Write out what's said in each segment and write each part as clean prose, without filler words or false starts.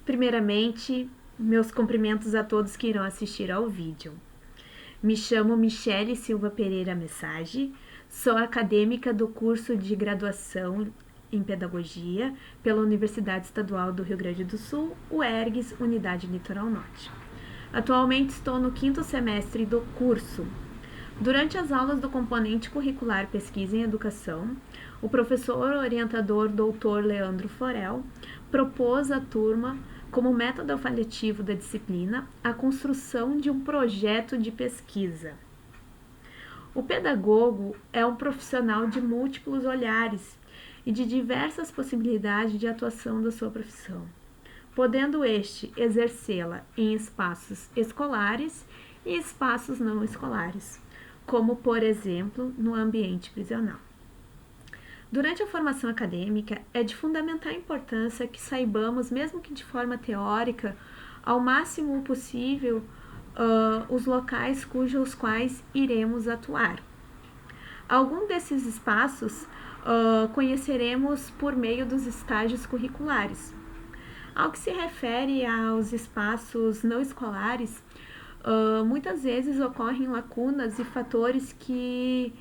Primeiramente, meus cumprimentos a todos que irão assistir ao vídeo. Me chamo Michele Silva Pereira Message, sou acadêmica do curso de graduação em Pedagogia pela Universidade Estadual do Rio Grande do Sul, UERGS, Unidade Litoral Norte. Atualmente estou no 5º semestre do curso. Durante as aulas do componente curricular Pesquisa em Educação, o professor orientador Dr. Leandro Forel propôs à turma, como método avaliativo da disciplina, a construção de um projeto de pesquisa. O pedagogo é um profissional de múltiplos olhares e de diversas possibilidades de atuação da sua profissão, podendo este exercê-la em espaços escolares e espaços não escolares, como, por exemplo, no ambiente prisional. Durante a formação acadêmica, é de fundamental importância que saibamos, mesmo que de forma teórica, ao máximo possível, os locais cujos quais iremos atuar. Algum desses espaços conheceremos por meio dos estágios curriculares. Ao que se refere aos espaços não escolares, muitas vezes ocorrem lacunas e fatores que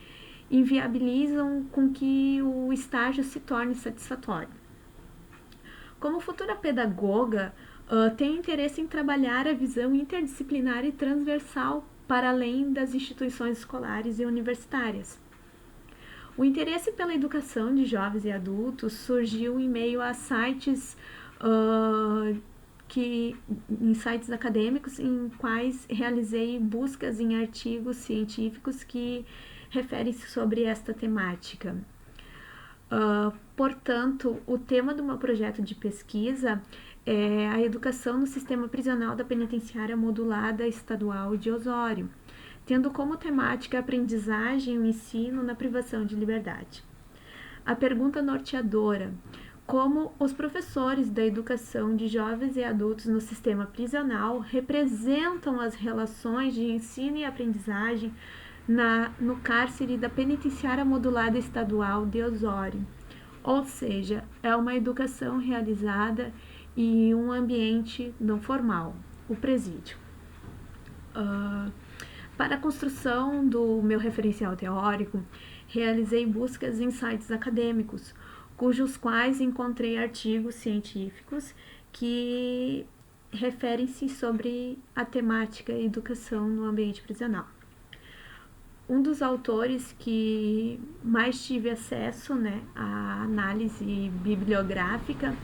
inviabilizam com que o estágio se torne satisfatório. Como futura pedagoga, tenho interesse em trabalhar a visão interdisciplinar e transversal para além das instituições escolares e universitárias. O interesse pela educação de jovens e adultos surgiu em meio a sites em sites acadêmicos em quais realizei buscas em artigos científicos que referem-se sobre esta temática. Portanto, o tema do meu projeto de pesquisa é a educação no sistema prisional da Penitenciária Modulada Estadual de Osório, tendo como temática a aprendizagem e o ensino na privação de liberdade. A pergunta norteadora: como os professores da educação de jovens e adultos no sistema prisional representam as relações de ensino e aprendizagem no cárcere da Penitenciária Modulada Estadual de Osório, ou seja, é uma educação realizada em um ambiente não formal, o presídio. Para a construção do meu referencial teórico, realizei buscas em sites acadêmicos, cujos quais encontrei artigos científicos que referem-se sobre a temática educação no ambiente prisional. Um dos autores que mais tive acesso, à análise bibliográfica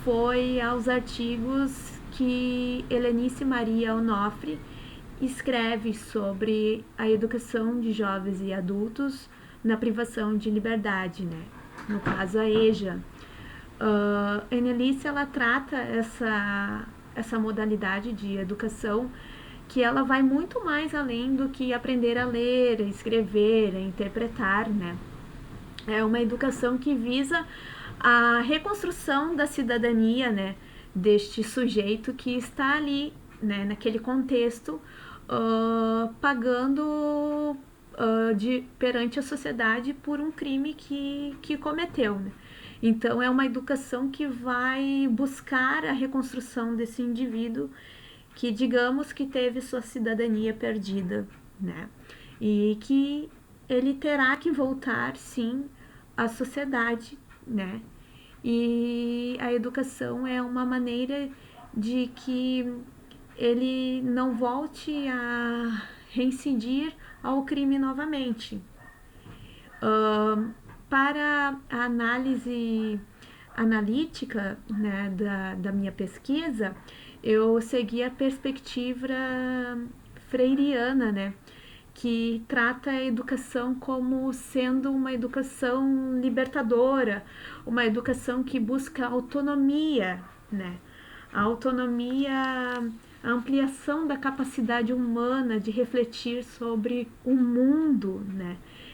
foi aos artigos que Helenice Maria Onofre escreve sobre a educação de jovens e adultos na privação de liberdade, no caso a EJA. Helenice, ela trata essa modalidade de educação que ela vai muito mais além do que aprender a ler, a escrever, a interpretar, É uma educação que visa a reconstrução da cidadania, deste sujeito que está ali, naquele contexto, pagando perante a sociedade por um crime que cometeu, Então, é uma educação que vai buscar a reconstrução desse indivíduo que, digamos, que teve sua cidadania perdida, E que ele terá que voltar, sim, à sociedade, E a educação é uma maneira de que ele não volte a reincidir ao crime novamente. Para a análise analítica, da minha pesquisa, eu segui a perspectiva freiriana, que trata a educação como sendo uma educação libertadora, uma educação que busca autonomia, A autonomia, a ampliação da capacidade humana de refletir sobre o mundo,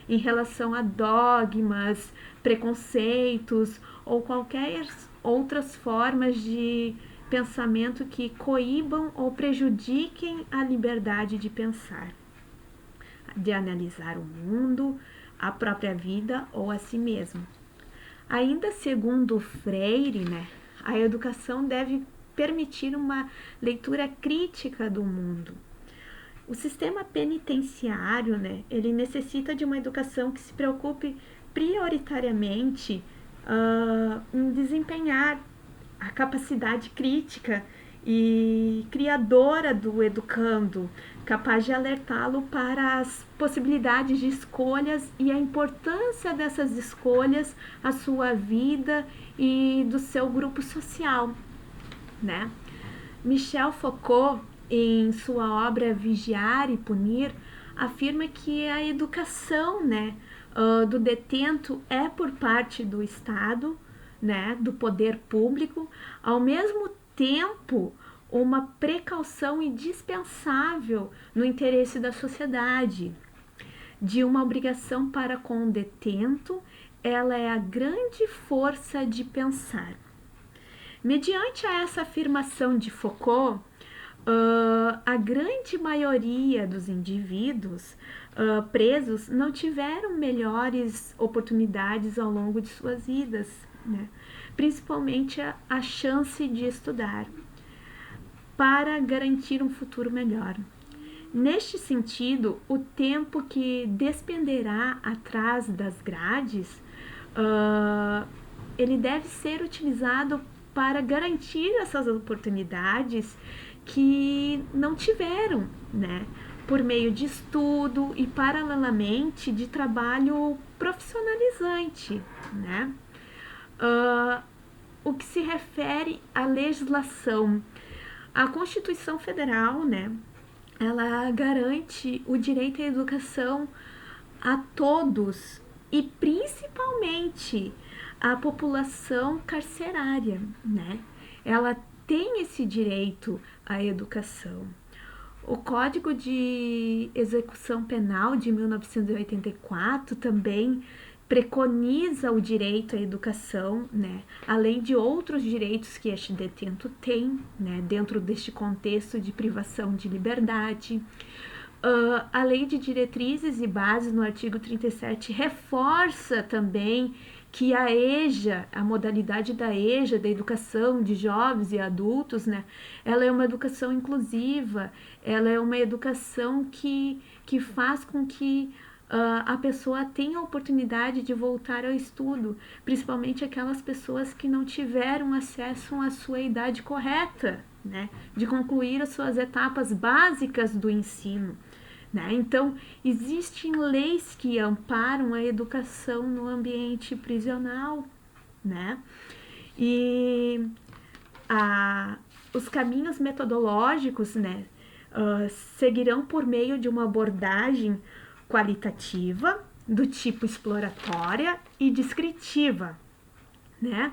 em relação a dogmas, preconceitos ou qualquer outras formas de pensamento que coíbam ou prejudiquem a liberdade de pensar, de analisar o mundo, a própria vida ou a si mesmo. Ainda segundo Freire, a educação deve permitir uma leitura crítica do mundo. O sistema penitenciário, né, ele necessita de uma educação que se preocupe prioritariamente em desempenhar a capacidade crítica e criadora do educando, capaz de alertá-lo para as possibilidades de escolhas e a importância dessas escolhas à sua vida e do seu grupo social, né? Michel Foucault, em sua obra Vigiar e Punir, afirma que a educação, né, do detento é por parte do Estado, né, do poder público, ao mesmo tempo uma precaução indispensável no interesse da sociedade. De uma obrigação para com o detento, ela é a grande força de pensar. Mediante a essa afirmação de Foucault, a grande maioria dos indivíduos presos não tiveram melhores oportunidades ao longo de suas vidas, né? Principalmente a chance de estudar, para garantir um futuro melhor. Neste sentido, o tempo que despenderá atrás das grades, ele deve ser utilizado para garantir essas oportunidades que não tiveram, né? Por meio de estudo e, paralelamente, de trabalho profissionalizante, né? O que se refere à legislação, a Constituição Federal, né? Ela garante o direito à educação a todos e principalmente à população carcerária, né? Ela tem esse direito à educação. O Código de Execução Penal de 1984 também preconiza o direito à educação, né? Além de outros direitos que este detento tem, né? Dentro deste contexto de privação de liberdade. A Lei de Diretrizes e Bases, no artigo 37, reforça também que a EJA, a modalidade da EJA, da educação de jovens e adultos, né, ela é uma educação inclusiva, ela é uma educação que faz com que a pessoa tenha a oportunidade de voltar ao estudo, principalmente aquelas pessoas que não tiveram acesso à sua idade correta, né, de concluir as suas etapas básicas do ensino. Né? Então, existem leis que amparam a educação no ambiente prisional, né? E os caminhos metodológicos, né, seguirão por meio de uma abordagem qualitativa, do tipo exploratória e descritiva, né?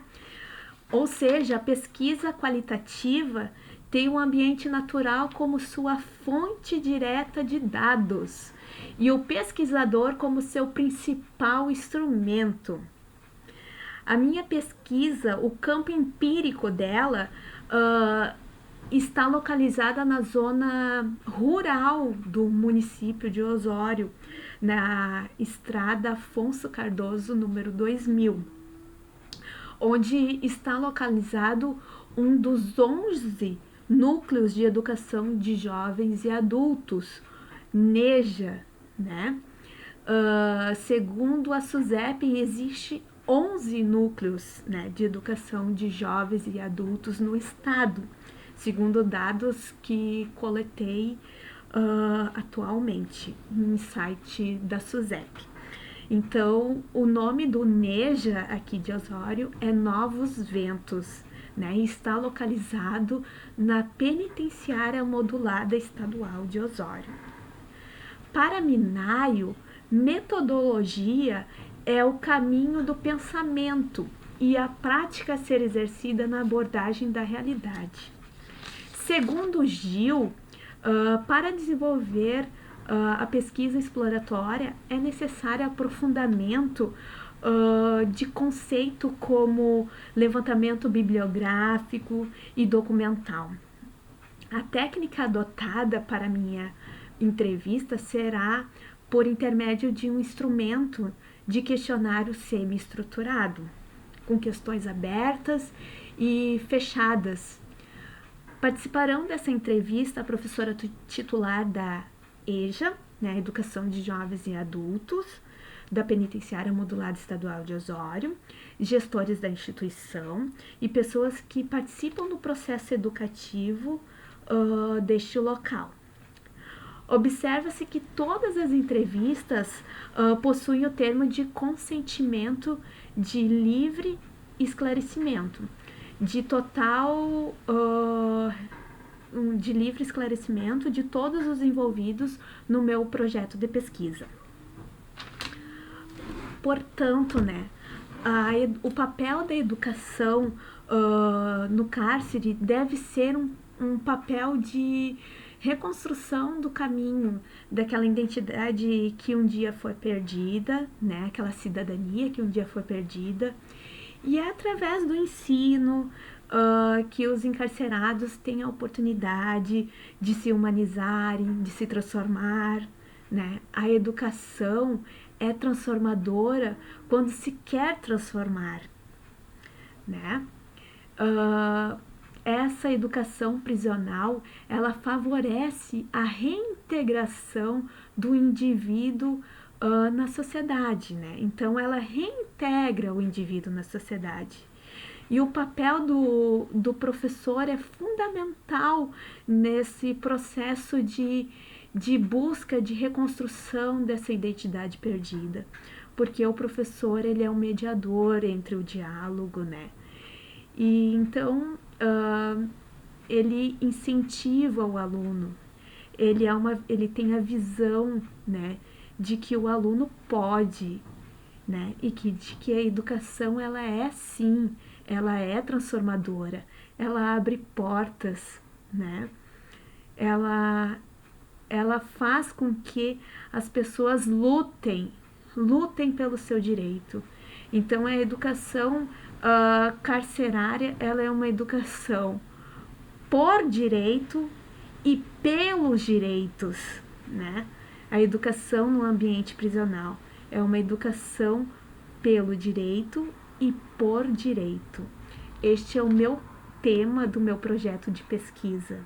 Ou seja, a pesquisa qualitativa tem o ambiente natural como sua fonte direta de dados e o pesquisador como seu principal instrumento. A minha pesquisa, o campo empírico dela, está localizada na zona rural do município de Osório, na estrada Afonso Cardoso, número 2000, onde está localizado um dos 11 núcleos de educação de jovens e adultos, NEJA, né? Segundo a SUSEP, existe 11 núcleos, né, de educação de jovens e adultos no estado, segundo dados que coletei atualmente no site da SUSEP. Então, o nome do NEJA aqui de Osório é Novos Ventos, né, e está localizado na Penitenciária Modulada Estadual de Osório. Para Minayo, metodologia é o caminho do pensamento e a prática a ser exercida na abordagem da realidade. Segundo Gil, para desenvolver a pesquisa exploratória é necessário aprofundamento de conceito como levantamento bibliográfico e documental. A técnica adotada para minha entrevista será por intermédio de um instrumento de questionário semi-estruturado, com questões abertas e fechadas, Participarão dessa entrevista a professora titular da EJA, né, Educação de Jovens e Adultos, da Penitenciária Modulada Estadual de Osório, gestores da instituição e pessoas que participam do processo educativo deste local. Observa-se que todas as entrevistas possuem o termo de consentimento de livre esclarecimento, de total de livre esclarecimento de todos os envolvidos no meu projeto de pesquisa. Portanto, né, o papel da educação no cárcere deve ser um papel de reconstrução do caminho daquela identidade que um dia foi perdida, né, aquela cidadania que um dia foi perdida, e é através do ensino que os encarcerados têm a oportunidade de se humanizarem, de se transformar, né? A educação é transformadora quando se quer transformar, né? Essa educação prisional, ela favorece a reintegração do indivíduo na sociedade, né? Então, ela reintegra o indivíduo na sociedade. E o papel do professor é fundamental nesse processo de busca, de reconstrução dessa identidade perdida. Porque o professor, ele é um mediador entre o diálogo, né? E então, ele incentiva o aluno, ele tem a visão, né, de que o aluno pode, né, e de que a educação, ela é sim, ela é transformadora, ela abre portas, né, ela faz com que as pessoas lutem pelo seu direito. Então, a educação carcerária, ela é uma educação por direito e pelos direitos, né? A educação no ambiente prisional é uma educação pelo direito e por direito. Este é o meu tema do meu projeto de pesquisa.